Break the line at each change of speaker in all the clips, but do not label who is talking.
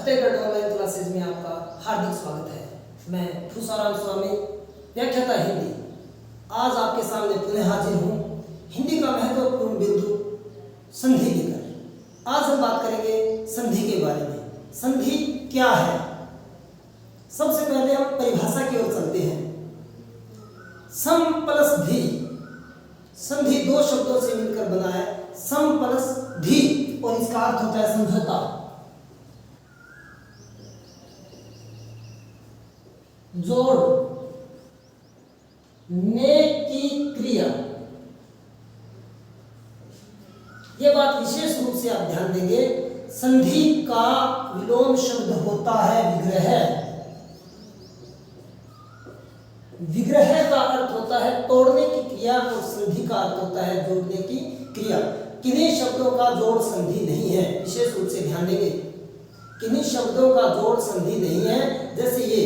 Chhattisgarh online classes में आपका हार्दिक स्वागत है। मैं ठूसाराम स्वामी, व्याख्याता हिंदी। आज आपके सामने पुनः हाजिर हूँ हिंदी का महत्वपूर्ण बिंदु संधि लेकर। आज हम बात करेंगे संधि के बारे में। संधि क्या है? सबसे पहले हम परिभाषा की ओर चलते हैं। सम प्लस धी, संधि दो शब्दों से मिलकर बना है, सम प्लस धी, और इसका अर्थ होता है समझौता। जोड़ ने की क्रिया। यह बात विशेष रूप से आप ध्यान देंगे, संधि का विलोम शब्द होता है विग्रह। विग्रह का अर्थ होता है तोड़ने की क्रिया और संधि का अर्थ होता है जोड़ने की क्रिया। किन्हीं शब्दों का जोड़ संधि नहीं है, विशेष रूप से ध्यान देंगे। किन्हीं शब्दों का जोड़ संधि नहीं है। जैसे ये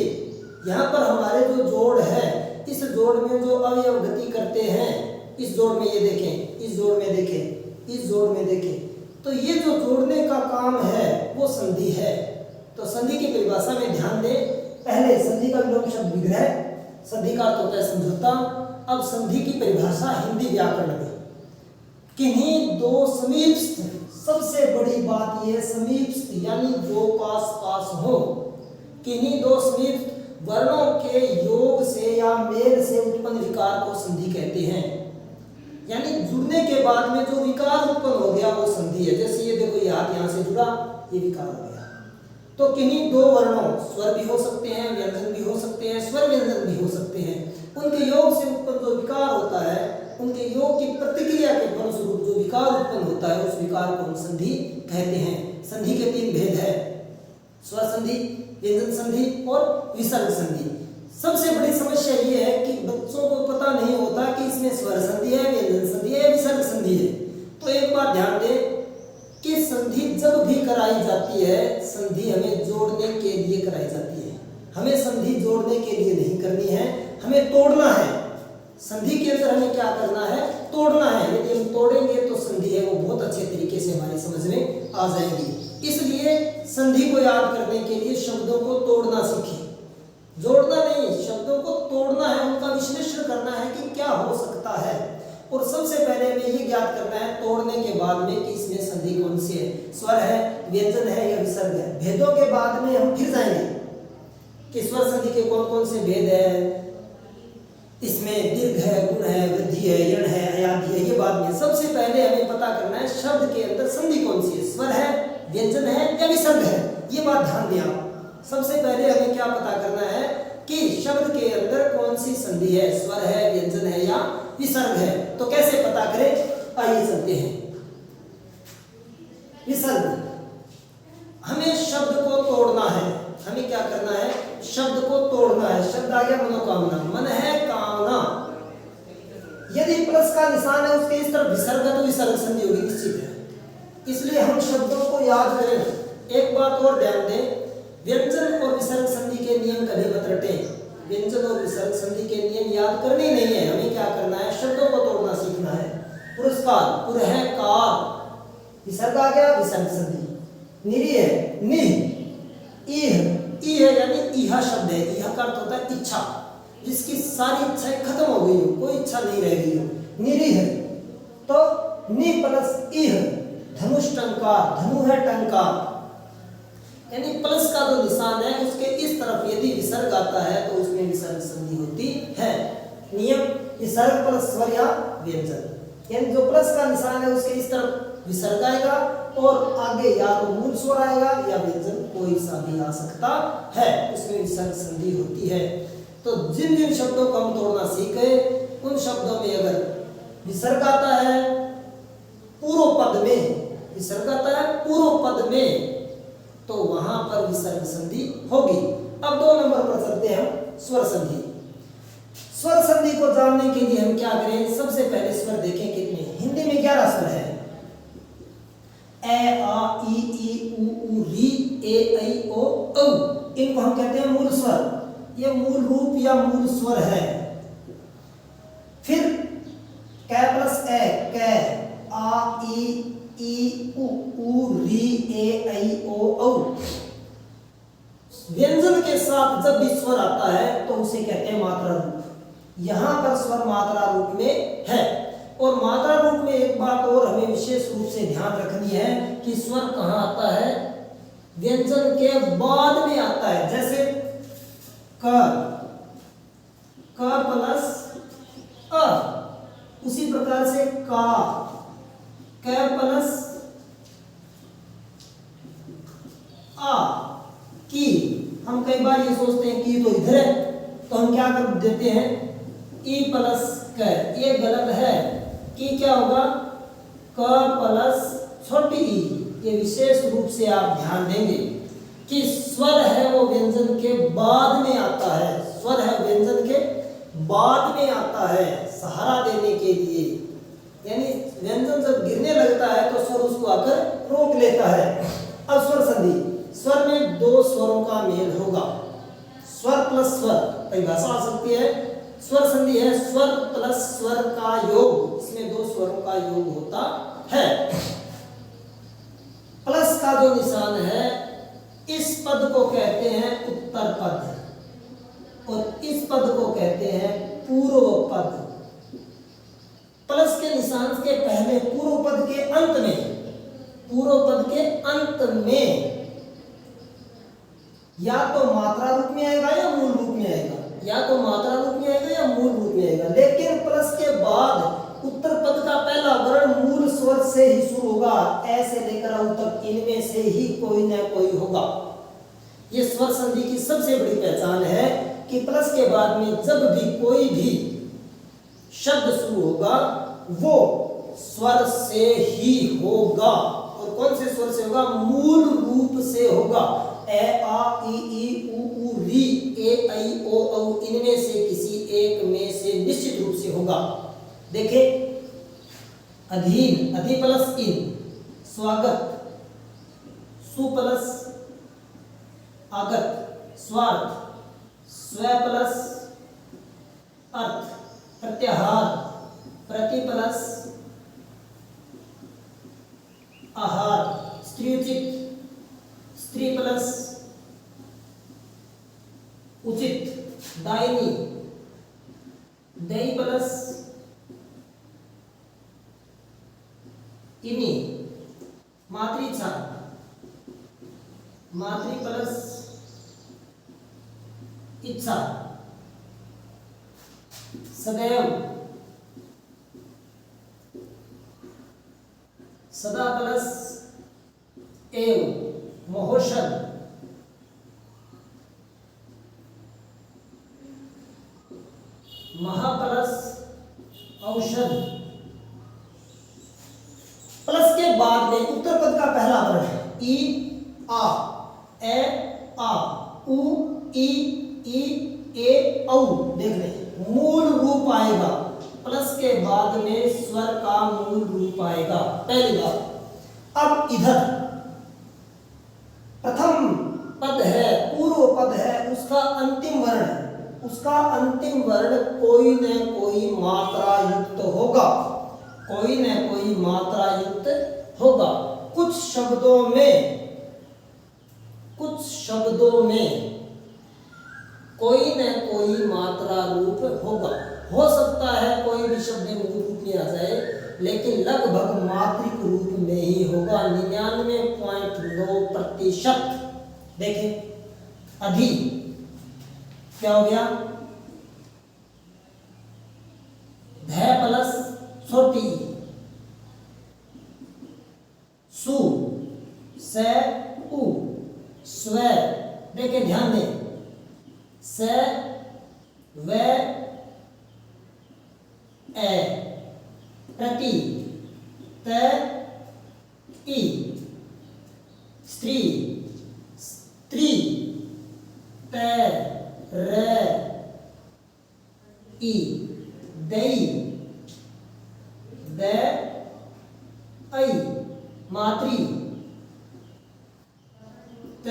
यहाँ पर हमारे जो जोड़ है, इस जोड़ में जो अवयव गति करते हैं, इस जोड़ में ये देखें, इस जोड़ में देखें, इस जोड़ में देखें, तो ये जो जोड़ने का काम है वो संधि है। तो संधि की परिभाषा में ध्यान दें। पहले संधि का विलोम शब्द विग्रह, संधि का अर्थ होता है समझौता। अब संधि की परिभाषा हिंदी व्याकरण में, किन्हीं दो समीपस्थ, सबसे बड़ी बात यह समीपस्थ यानी जो पास पास हो, किन्हीं दो समीपस्थ वर्णों के योग से या मेल से उत्पन्न विकार को संधि कहते हैं। यानी जुड़ने के बाद में जो विकार उत्पन्न हो गया वो संधि है। जैसे ये देखो, ये हाथ यहाँ से जुड़ा, ये विकार हो गया। तो किन्हीं दो वर्णों, स्वर भी हो सकते हैं, व्यंजन भी हो सकते हैं, स्वर व्यंजन भी हो सकते हैं, उनके योग से उत्पन्न जो विकार होता है, उनके योग की प्रतिक्रिया के फलस्वरूप जो विकार उत्पन्न होता है, उस विकार को हम संधि कहते हैं। संधि के तीन भेद है, स्वर संधि, व्यंजन संधि और विसर्ग संधि। सबसे बड़ी समस्या ये है कि बच्चों को पता नहीं होता कि इसमें स्वर संधि है, व्यंजन संधि है, विसर्ग संधि है। तो एक बात ध्यान दें कि संधि जब भी कराई जाती है, संधि हमें जोड़ने के लिए कराई जाती है। हमें संधि जोड़ने के लिए नहीं करनी है, हमें तोड़ना है। संधि के अंदर हमें क्या करना है? तोड़ना है। यदि हम तोड़ेंगे तो संधि है वो बहुत अच्छे तरीके से हमारी समझ में आ जाएगी। इसलिए संधि को याद करने के लिए शब्दों को तोड़ना सीखें। जोड़ना नहीं, शब्दों को तोड़ना है, उनका विश्लेषण करना है कि क्या हो सकता है। और सबसे पहले हमें ये ज्ञात करना है तोड़ने के बाद में कि इसमें संधि कौन सी है, स्वर है, व्यंजन है या विसर्ग है। भेदों के बाद में हम फिर जाएंगे कि स्वर संधि के कौन कौन से भेद है, इसमें दीर्घ है, गुण है, वृद्धि है, यण है, अयाधि है, ये बाद में। सबसे पहले हमें पता करना है शब्द के अंदर संधि कौन सी है, स्वर है, व्यंजन है या विसर्ग है। ये बात ध्यान दिया। सबसे पहले हमें क्या पता करना है कि शब्द के अंदर कौन सी संधि है, स्वर है, व्यंजन है या विसर्ग है। तो कैसे पता करें? आइए चलते हैं। विसर्ग, हमें शब्द को तोड़ना है। हमें क्या करना है? शब्द को तोड़ना है। शब्द आ गया मनोकामना, मन है कामना। यदि प्लस का निशान है उसके इस तरफ विसर्ग है तो विसर्ग संधि होगी, निश्चित है। इसलिए हम शब्दों को याद करें। एक बात और ध्यान दें, व्यंजन और विसर्ग संधि के नियम कभी मत रटें। व्यंजन और विसर्ग संधि के नियम याद करने नहीं है, हमें क्या करना है? शब्दों को तोड़ना सीखना है। पुरस्कार, पुरहकार, विसर्ग आ गया, विसर्ग संधि। निरीह, निह, इह, इह यानी इहा शब्द है। इहा का अर्थ होता है इच्छा, जिसकी सारी इच्छाएं खत्म हो गई हो, कोई इच्छा नहीं रह गई हो। निरीह, तो नि प्लस इह, धनुष टंकार, धनु है टंकार, यानी प्लस का जो निशान है उसके इस तरफ यदि विसर्ग आता है तो उसमें विसर्ग संधि होती है। नियम, विसर्ग प्लस स्वर या व्यंजन, यानी जो प्लस का निशान है उसके इस तरफ विसर्ग आएगा और आगे या तो मूल स्वर आएगा या व्यंजन कोई सा भी आ सकता है, उसमें विसर्ग संधि होती है। तो जिन जिन शब्दों को हम तोड़ना सीख गए, उन शब्दों में अगर विसर्ग आता है पूर्व पद में, विसर्ग आता है पूर्व पद में, तो वहां पर विसर्ग संधि होगी। अब 2 नंबर पर चलते हैं हम, स्वर संधि। स्वर संधि को जानने के लिए हम क्या करें? सबसे पहले स्वर देखें कितने। हिंदी में 11 स्वर है। ए, आ, ई, उ, री, ए, ऐ, ओ, औ। इनको हम कहते हैं मूल स्वर। ये मूल रूप या मूल स्वर है। फिर कै प्लस ए, कै, आ, ई, उ, री, ए, ऐ, ओ, औ। साथ जब भी स्वर आता है तो उसे कहते हैं मात्रा रूप। यहां पर स्वर मात्रा रूप में है। और मात्रा रूप में एक बात और हमें विशेष रूप से ध्यान रखनी है कि स्वर कहां आता है, व्यंजन के बाद में आता है। जैसे क प्लस अ, उसी प्रकार से का, क प्लस आ, की। हम कई बार ये सोचते हैं कि तो इधर है, तो हम क्या कर देते हैं, ई प्लस क। ये गलत है। कि क्या होगा, क प्लस छोटी ई। ये विशेष रूप से आप ध्यान देंगे कि स्वर है वो व्यंजन के बाद में आता है। स्वर है व्यंजन के बाद में आता है सहारा देने के लिए। यानी व्यंजन जब गिरने लगता है तो स्वर उसको आकर रोक लेता है। अब स्वर संधि, स्वर में दो स्वरों का मेल होगा। स्वर प्लस स्वर परिभाषा आ सकती है। स्वर संधि है स्वर प्लस स्वर का योग, इसमें दो स्वरों का योग होता है। प्लस का जो निशान है, इस पद को कहते हैं उत्तर पद और इस पद को कहते हैं पूर्व पद। प्लस के निशान के पहले पूर्व पद के अंत में, पूर्व पद के अंत में या तो मात्रा रूप में आएगा या मूल रूप में आएगा, या तो मात्रा रूप में आएगा या मूल रूप में आएगा। लेकिन प्लस के बाद उत्तर पद का पहला वर्ण मूल स्वर से ही शुरू होगा। ए से लेकर औ तक इनमें से ही कोई ना कोई होगा। ये स्वर संधि की सबसे बड़ी पहचान है कि प्लस के बाद में जब भी कोई भी शब्द शुरू होगा वो स्वर से ही होगा। और कौन से स्वर से होगा, मूल रूप से होगा। ए आ ई उ री, ए ऐ ओ औ, इनमें से किसी एक में से निश्चित रूप से होगा। देखिए, अधीन, अधि प्लस इन, स्वागत, सु प्लस आगत, स्वार्थ, स्व प्लस अर्थ, प्रत्याहार, प्रति प्लस आहार, स्त्रीउचित, स्त्री प्लस उचित, दायनी, दई प्लस इनी, मातृछा, मातृ प्लस इच्छा, सदैव, सदा प्लस एव, महोषध, महा प्लस औषध। प्लस के बाद में उत्तर पद का पहला वर्ण है ई आ, ए आ, उ ई ए औ। देख लें, मूल रूप आएगा। प्लस के बाद में स्वर का मूल रूप आएगा, पहली बात। अब इधर प्रथम पद है, पूर्व पद है, उसका अंतिम वर्ण, उसका अंतिम वर्ण कोई न कोई मात्रा युक्त होगा, कोई न कोई मात्रा युक्त होगा। कुछ शब्दों में कोई न कोई मात्रा रूप होगा। हो सकता है कोई भी शब्द मूल रूप में आ जाए, लेकिन लगभग मात्रिक रूप में ही होगा, 99.9%। देखें, अधि क्या हो गया, ध प्लस छोटी, सु, से, उ, स्व। देखें, ध्यान दें, स, व, ए, प्रति, त, ई, स्त्री, स्त्री, त, र, ई, दई, द, ऐ, मातृ, त,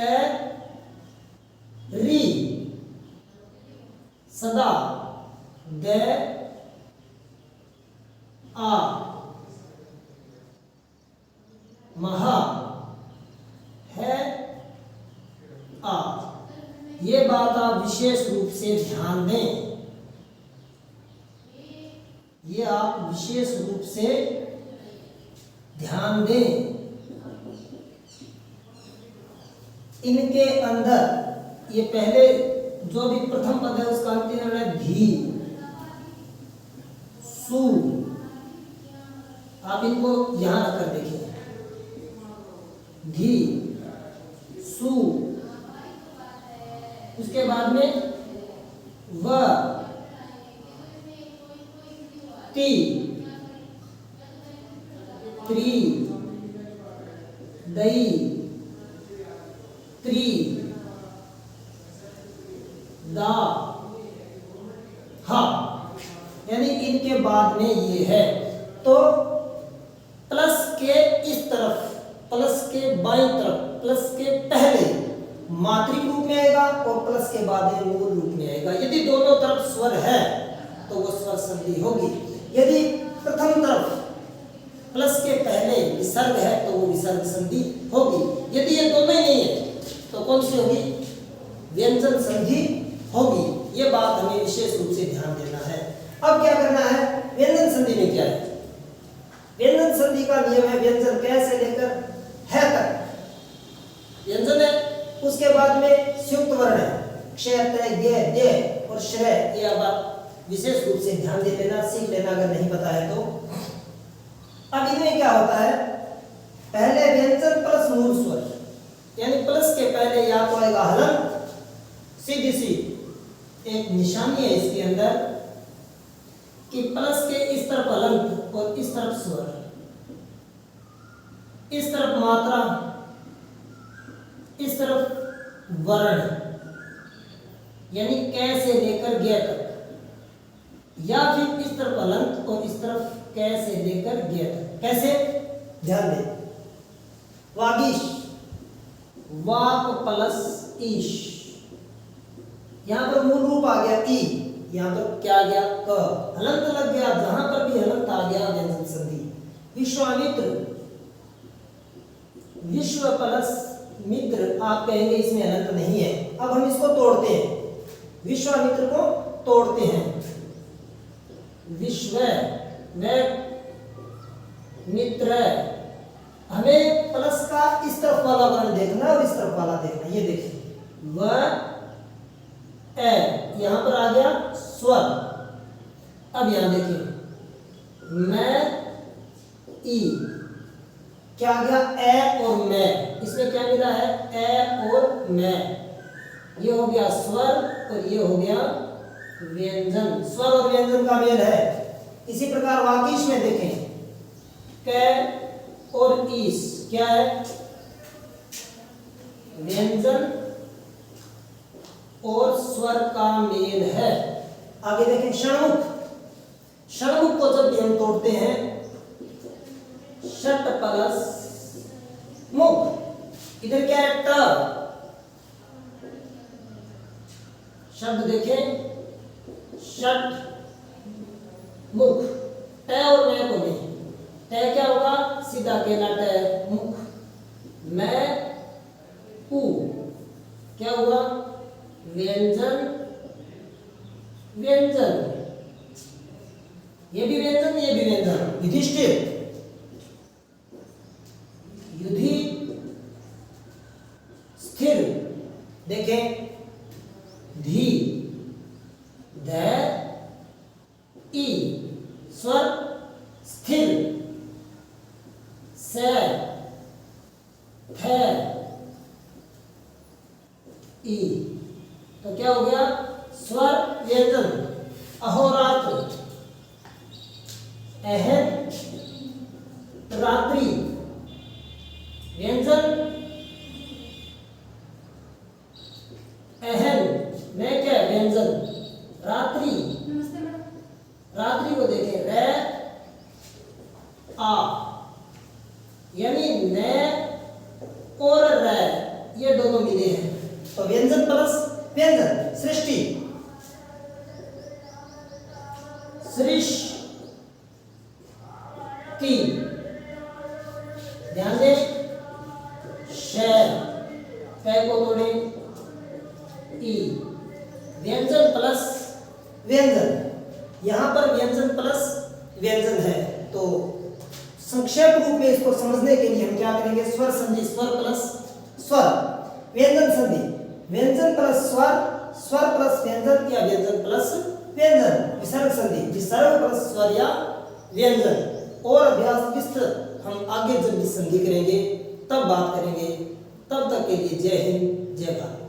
री, सदा, द, आ, महा, है, आ। ये बात आप विशेष रूप से ध्यान दें, ये आप विशेष रूप से ध्यान दें। इनके अंदर ये पहले जो भी प्रथम पद है उसका अंतिम है धी, सु। आप इनको यहां रखकर देखिए, धी, सु। उसके बाद में व, ती, त्री, दई, त्री, दा, हा। यानी इनके बाद में ये है। तो प्लस के इस तरफ, प्लस के बाईं तरफ, प्लस के पहले मात्रिक रूप में आएगा और प्लस के बाद में मूल रूप में आएगा। यदि दोनों तरफ स्वर है तो वो स्वर संधि होगी। यदि प्रथम तरफ प्लस के पहले विसर्ग है तो वो विसर्ग संधि होगी। यदि ये दोनों ही नहीं है तो कौन सी होगी? व्यंजन संधि होगी। ये बात हमें विशेष रूप से ध्यान देना है। अब क्या करना है? व्यंजन संधि में क्या है? व्यंजन संधि का नियम है व्यंजन कै से लेकर है तक व्यंजन है। उसके बाद में संयुक्त वर्ण है, क्ष, त, ग, द और श्रय। ये अब आप विशेष रूप से ध्यान दे लेना, सीख लेना अगर नहीं पता है तो। अब इनमें क्या होता है? पहले व्यंजन प्लस मूल स्वर, यानी प्लस के पहले या तो आएगा हलन, सीधी सी एक निशानी है इसके अंदर कि प्लस के इस तरफ हलंत और इस तरफ स्वर, इस तरफ मात्रा, इस तरफ वर्ण, यानी कै से लेकर ग तक, या फिर इस तरफ हलंत और इस तरफ कै से लेकर ग तक। कैसे? ध्यान दें। वागीश, वाक प्लस ईश, यहां पर मूल रूप आ गया ई, यहां पर क्या आ गया? क, हलंत लग गया। जहां पर भी हलंत आ गया व्यंजन संधि। विश्वामित्र, विश्व प्लस मित्र, आप कहेंगे इसमें हलंत नहीं है। अब हम इसको तोड़ते हैं, विश्वामित्र को तोड़ते हैं। विश्व में मित्र, हमें प्लस का इस तरफ वाला वर्ण देखना और इस तरफ वाला देखना। ये देखिए, व ए, यहां पर आ गया स्वर। अब यहां देखिए, मैं, ई, क्या आ गया? ए और मैं। इसमें क्या मिला है? ए और मैं। ये हो गया स्वर और ये हो गया व्यंजन। स्वर और व्यंजन का मेल है। इसी प्रकार वागीश में देखें, कै और ईस क्या है? व्यंजन और स्वर का मेल है। आगे देखें, षणमुख। षणमुख को जब हम तोड़ते हैं, षट प्लस मुख, इधर क्या है? ट। शब्द देखें, षट मुख, ट और मैं को नहीं। ट क्या होगा? सीधा अकेला ट, मुख। मैं, उ, क्या हुआ? व्यंजन, व्यंजन। ये भी व्यंजन, ये भी व्यंजन। युधिष्ठिर, युधि, स्थिर। देखें, धी, ध, ई, स्वर, स्थिर, से, थ, ई। तो क्या हो गया? स्वर व्यंजन। अहोरात्र, अहन, रात्रि, व्यंजन, अहन, मैं क्या? व्यंजन, रात्रि। रात्रि को देखें, रे, आ, यानी न और र, ये दोनों मिले हैं तो व्यंजन प्लस व्यंजन। सृष्टि, सृष्टि, ध्यान दें, श, कै को तोड़े, ई, व्यंजन प्लस व्यंजन, यहाँ पर व्यंजन प्लस व्यंजन है, तो संक्षेप रूप में इसको समझने के लिए हम क्या करेंगे, स्वर संधि, स्वर प्लस स्वर, व्यंजन संधि, व्यंजन प्लस स्वर, स्वर प्लस व्यंजन या व्यंजन प्लस व्यंजन, विसर्ग संधि, विसर्ग प्लस स्वर या व्यंजन। और अभ्यास विस्तृत हम आगे जब भी संधि करेंगे तब बात करेंगे। तब तक के लिए जय हिंद, जय भारत।